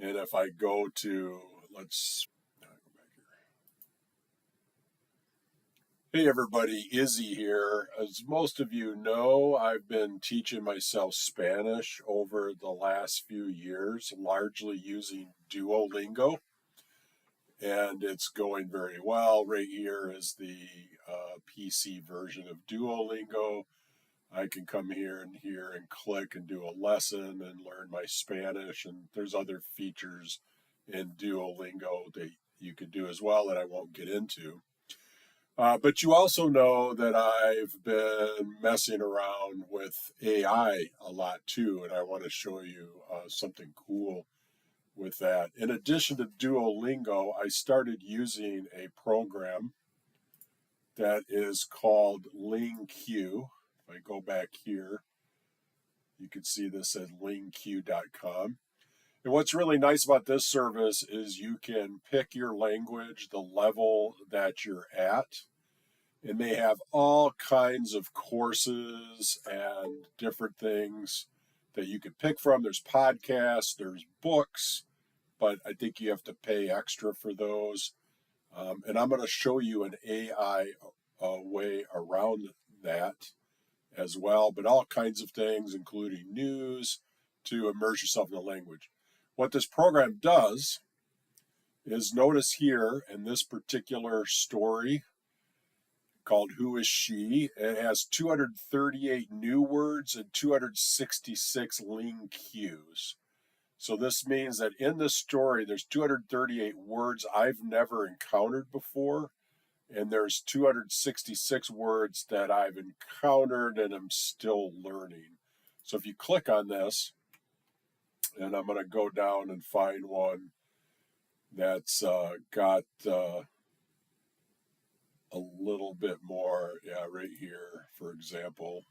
And if I go to, let's go back here. Hey everybody, Izzy here. As most of you know, I've been teaching myself Spanish over the last few years, largely using Duolingo. And it's going very well. Right here is the PC version of Duolingo. I can come here and click and do a lesson and learn my Spanish. And there's other features in Duolingo that you can do as well that I won't get into. But you also know that I've been messing around with AI a lot too, and I want to show you something cool with that. In addition to Duolingo, I started using a program that is called LingQ. If I go back here, you can see this at lingq.com. And what's really nice about this service is you can pick your language, the level that you're at, and they have all kinds of courses and different things that you can pick from. There's podcasts, there's books, but I think you have to pay extra for those. And I'm going to show you an AI way around that as well, but all kinds of things, including news, to immerse yourself in the language. What this program does is, notice here in this particular story called Who is She? It has 238 new words and 266 LingQs. So this means that in this story, there's 238 words I've never encountered before, and there's 266 words that I've encountered and I'm still learning. So if you click on this, and I'm going to go down and find one that's got a little bit more, right here, for example.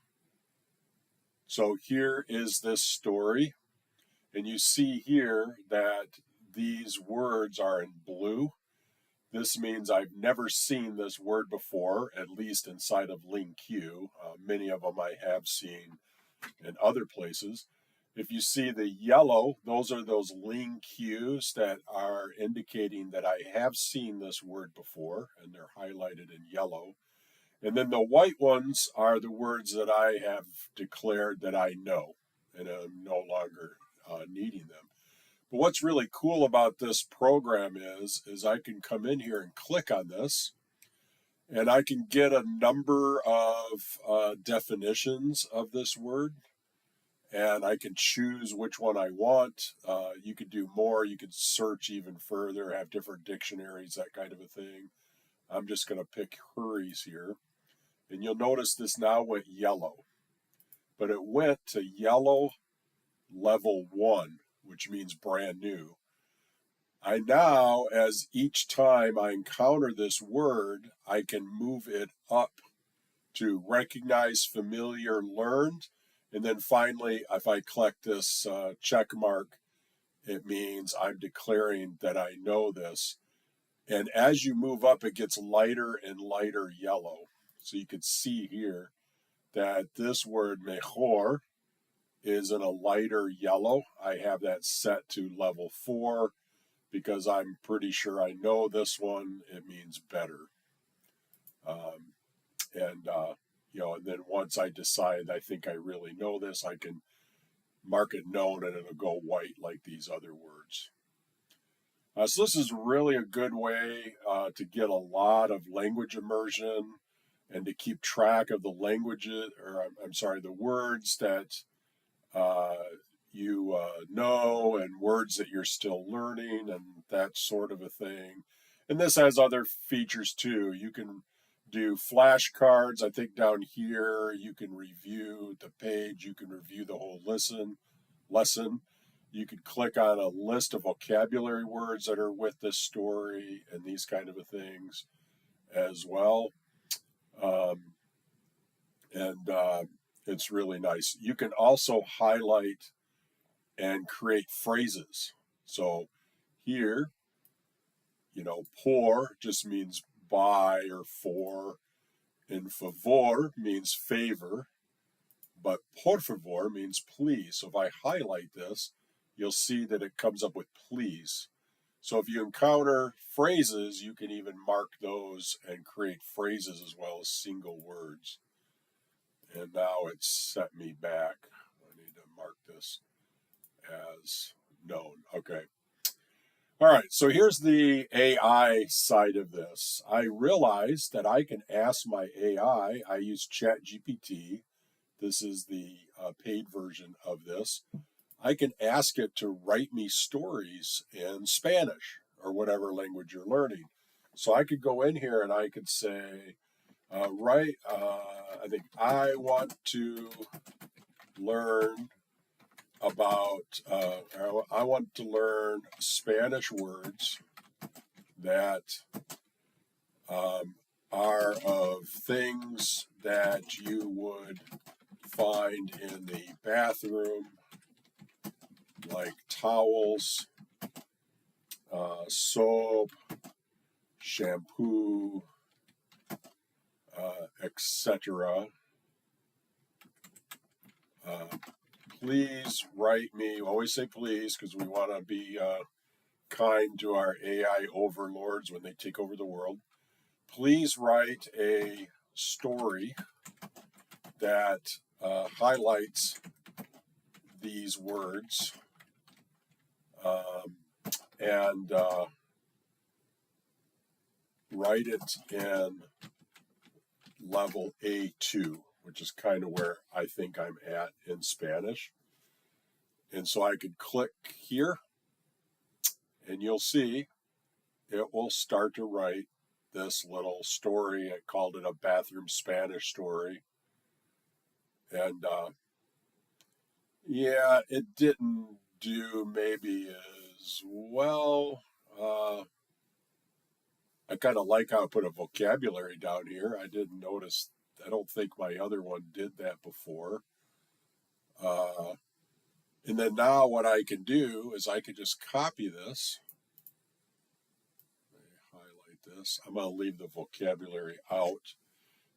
So here is this story. And you see here that these words are in blue. This means I've never seen this word before, at least inside of LingQ. Many of them I have seen in other places. If you see the yellow, those are those LingQs that are indicating that I have seen this word before, and they're highlighted in yellow. And then the white ones are the words that I have declared that I know, and I'm no longer needing them. But what's really cool about this program is I can come in here and click on this, and I can get a number of definitions of this word, and I can choose which one I want. You could do more. You could search even further, have different dictionaries, that kind of a thing. I'm just going to pick hurries here. And you'll notice this now went yellow, but it went to yellow level 1, which means brand new. I now, as each time I encounter this word, I can move it up to recognize, familiar, learned. And then finally, if I click this check mark, it means I'm declaring that I know this. And as you move up, it gets lighter and lighter yellow. So you can see here that this word mejor is in a lighter yellow. I have that set to level 4 because I'm pretty sure I know this one. It means better. And then once I decide I think I really know this, I can mark it known and it'll go white like these other words. So this is really a good way to get a lot of language immersion and to keep track of the languages, or the words that you know, and words that you're still learning, and that sort of a thing. And this has other features too. You can do flashcards. I think down here you can review the page. You can review the whole lesson. You could click on a list of vocabulary words that are with this story and these kind of things as well. It's really nice. You can also highlight and create phrases. So here, por just means by or for, and favor means favor, but por favor means please. So if I highlight this, you'll see that it comes up with please. So if you encounter phrases, you can even mark those and create phrases as well as single words. And now it's set me back. I need to mark this as known. Okay. All right, so here's the AI side of this. I realized that I can ask my AI, I use ChatGPT. This is the paid version of this. I can ask it to write me stories in Spanish or whatever language you're learning. So I could go in here and I could say, I think I want to learn about, I want to learn Spanish words that are of things that you would find in the bathroom, like towels, soap, shampoo, etc. Please write me, always say please because we want to be kind to our AI overlords when they take over the world. Please write a story that highlights these words and write it in level A2, which is kind of where I think I'm at in Spanish. And so I could click here and you'll see it will start to write this little story. I called it a bathroom Spanish story. And yeah, it didn't do maybe as well. I kind of like how I put a vocabulary down here. I didn't notice, I don't think my other one did that before. And then now what I can do is I can just copy this. Highlight this. I'm going to leave the vocabulary out.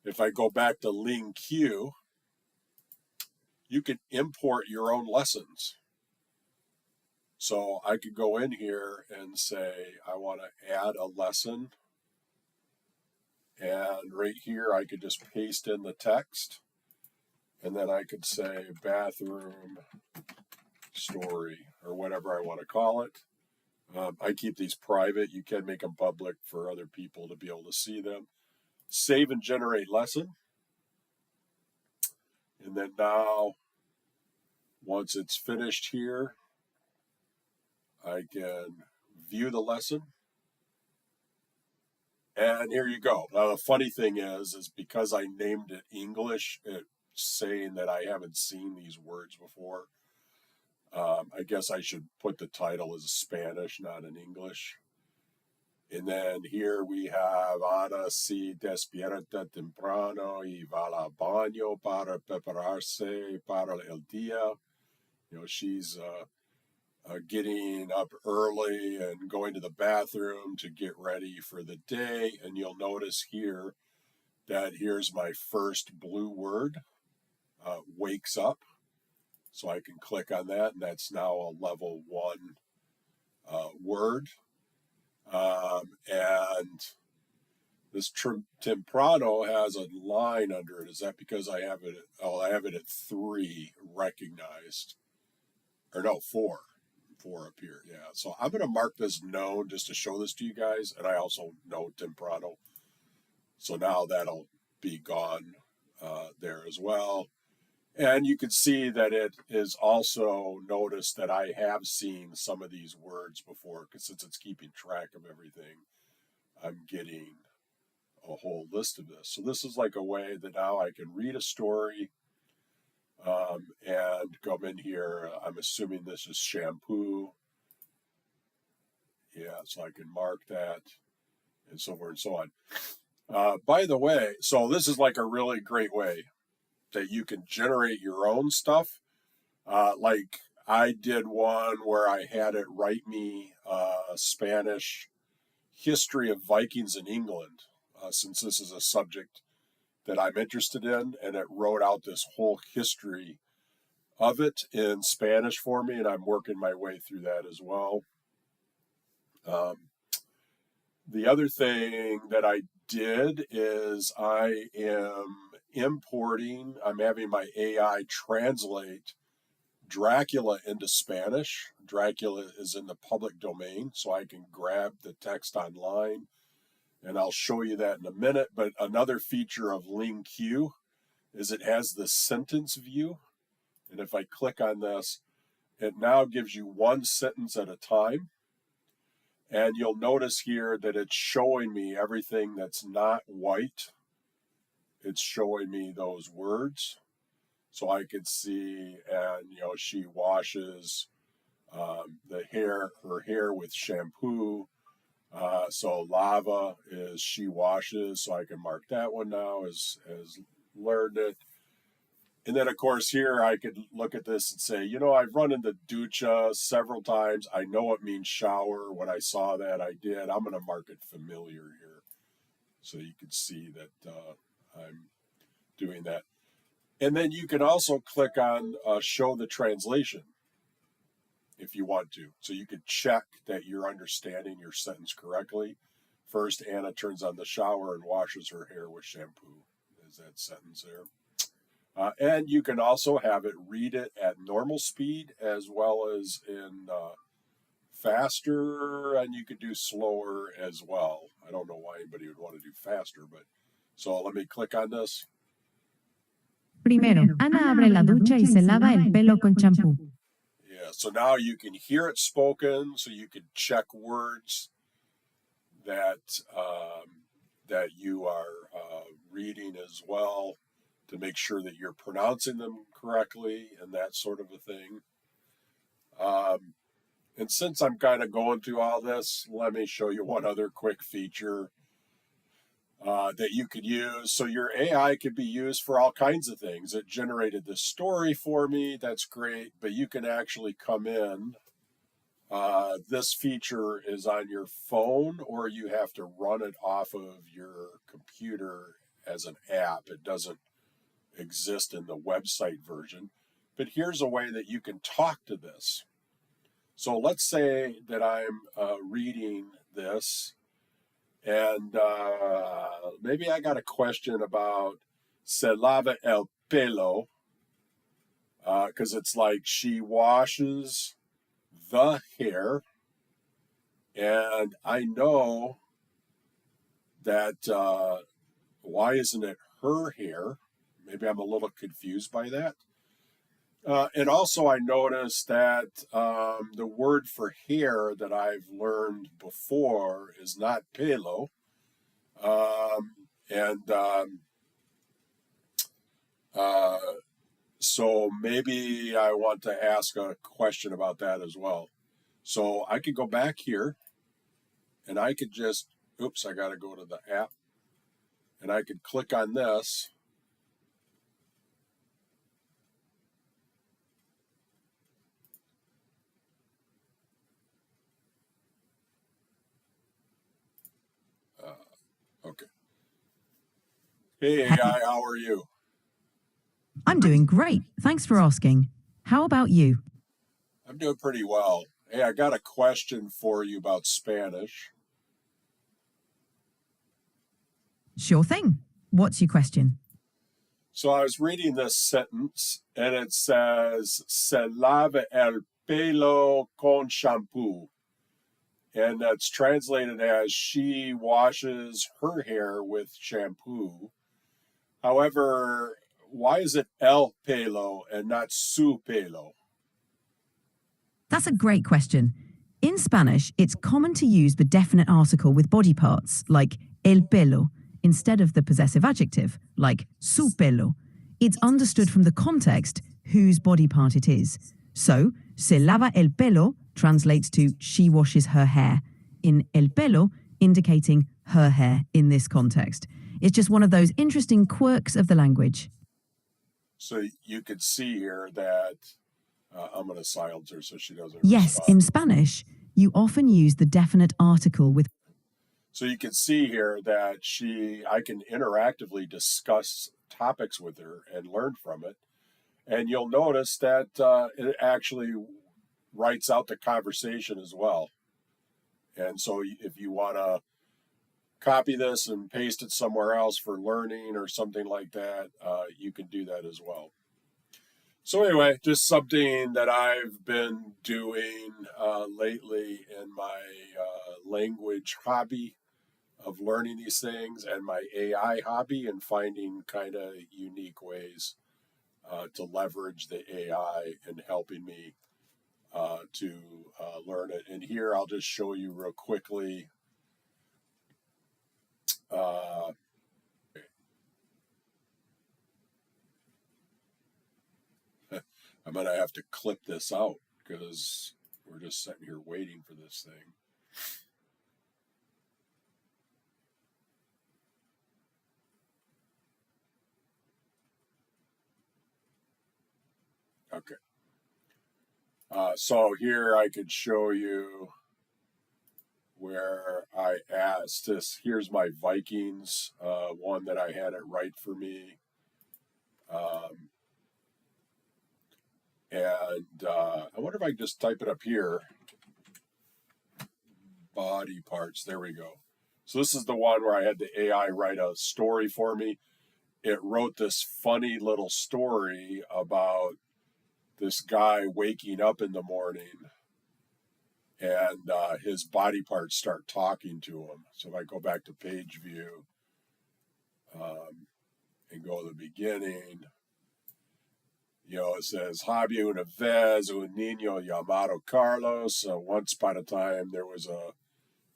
If I go back to LingQ, you can import your own lessons. So I could go in here and say, I want to add a lesson. And right here, I could just paste in the text. And then I could say bathroom story or whatever I want to call it. I keep these private. You can make them public for other people to be able to see them. Save and generate lesson. And then now, once it's finished here, I can view the lesson. And here you go. Now, the funny thing is because I named it English, it's saying that I haven't seen these words before. I guess I should put the title as Spanish, not in English. And then here we have Ana se despierta temprano y va al baño para prepararse para el día. You know, she's getting up early and going to the bathroom to get ready for the day. And you'll notice here that here's my first blue word, wakes up. So I can click on that, and that's now a level 1 word. And this temprano has a line under it. Is that because I have it? Oh, I have it at 3 recognized. Or no, 4. 4 up here. Yeah. So I'm going to mark this known just to show this to you guys. And I also know temprano. So now that'll be gone there as well. And you can see that it is also noticed that I have seen some of these words before, because since it's keeping track of everything, I'm getting a whole list of this. So this is like a way that now I can read a story and go in here. I'm assuming this is shampoo. Yeah, so I can mark that and so forth and so on. By the way, so this is like a really great way that you can generate your own stuff. Like I did one where I had it write me Spanish history of Vikings in England, since this is a subject that I'm interested in, and it wrote out this whole history of it in Spanish for me, and I'm working my way through that as well. The other thing that I did is I am I'm having my AI translate Dracula into Spanish. Dracula is in the public domain, so I can grab the text online, and I'll show you that in a minute. But another feature of LingQ is it has the sentence view, and if I click on this, it now gives you one sentence at a time. And you'll notice here that it's showing me everything that's not white. It's showing me those words. So I could see, and she washes her hair with shampoo. So lava is she washes. So I can mark that one now as learned it. And then, of course, here I could look at this and say, I've run into ducha several times. I know it means shower. When I saw that, I did. I'm going to mark it familiar here so you can see that I'm doing that. And then you can also click on show the translation if you want to. So you could check that you're understanding your sentence correctly. First, Anna turns on the shower and washes her hair with shampoo. Is that sentence there? And you can also have it read it at normal speed as well as in faster, and you could do slower as well. I don't know why anybody would want to do faster, but so let me click on this. Primero, Ana abre la ducha y se lava el pelo con champú. Yeah, so now you can hear it spoken, so you can check words that you are reading as well, to make sure that you're pronouncing them correctly and that sort of a thing. And since I'm kind of going through all this, let me show you one other quick feature that you could use. So your AI could be used for all kinds of things. It generated this story for me. That's great. But you can actually come in. This feature is on your phone, or you have to run it off of your computer as an app. It doesn't exist in the website version. But here's a way that you can talk to this. So let's say that I'm reading this, and maybe I got a question about se lava el pelo, because it's like she washes the hair, and I know that why isn't it her hair? Maybe I'm a little confused by that. And also I noticed that the word for hair that I've learned before is not pelo. So maybe I want to ask a question about that as well. So I could go back here, and I could just, I got to go to the app, and I could click on this. Okay. Hey, AI, how are you? I'm doing great. Thanks for asking. How about you? I'm doing pretty well. Hey, I got a question for you about Spanish. Sure thing. What's your question? So I was reading this sentence, and it says, se lava el pelo con shampoo. And that's translated as she washes her hair with shampoo. However, why is it el pelo and not su pelo? That's a great question. In Spanish, it's common to use the definite article with body parts, like el pelo, instead of the possessive adjective, like su pelo. It's understood from the context whose body part it is. So, se lava el pelo translates to she washes her hair, in el pelo indicating her hair in this context. It's just one of those interesting quirks of the language. So you could see here that I'm going to silence her so she doesn't Yes, respond. in Spanish, you often use the definite article with. So you can see here that I can interactively discuss topics with her and learn from it. And you'll notice that it actually writes out the conversation as well. And so if you want to copy this and paste it somewhere else for learning or something like that, you can do that as well. So anyway, just something that I've been doing lately in my language hobby of learning these things, and my AI hobby, and finding kind of unique ways to leverage the AI in helping me to learn it. And here I'll just show you real quickly. Uh, I'm going to have to clip this out because we're just sitting here waiting for this thing. Okay. So here I could show you where I asked this. Here's my Vikings one that I had it right for me. And I wonder if I can just type it up here. Body parts. There we go. So this is the one where I had the AI write a story for me. It wrote this funny little story about this guy waking up in the morning and his body parts start talking to him. So if I go back to page view and go to the beginning, it says, había una vez un niño llamado Carlos. Once upon a time, there was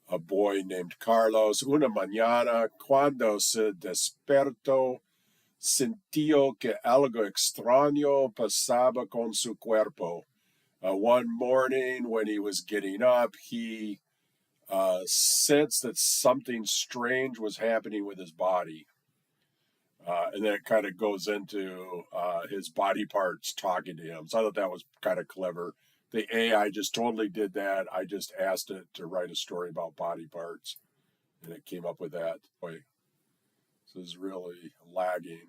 a boy named Carlos. Una mañana, cuando se despertó, sintió que algo extraño pasaba con su cuerpo. One morning, when he was getting up, he sensed that something strange was happening with his body. And then it kind of goes into his body parts talking to him. So I thought that was kind of clever. The AI just totally did that. I just asked it to write a story about body parts, and it came up with that. Boy, this is really lagging.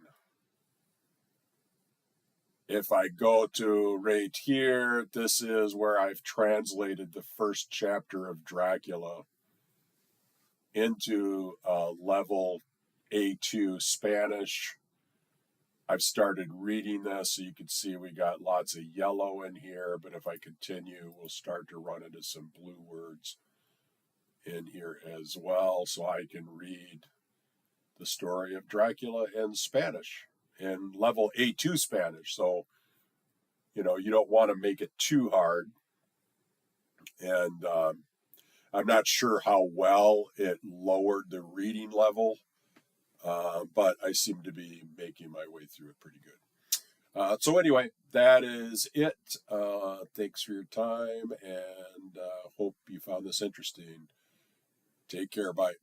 If I go to right here, this is where I've translated the first chapter of Dracula into level A2 Spanish. I've started reading this, so you can see we got lots of yellow in here, but if I continue, we'll start to run into some blue words in here as well, so I can read the story of Dracula in Spanish, in level A2 Spanish. So, you don't want to make it too hard. And I'm not sure how well it lowered the reading level, but I seem to be making my way through it pretty good. So anyway, that is it. Thanks for your time, and hope you found this interesting. Take care. Bye.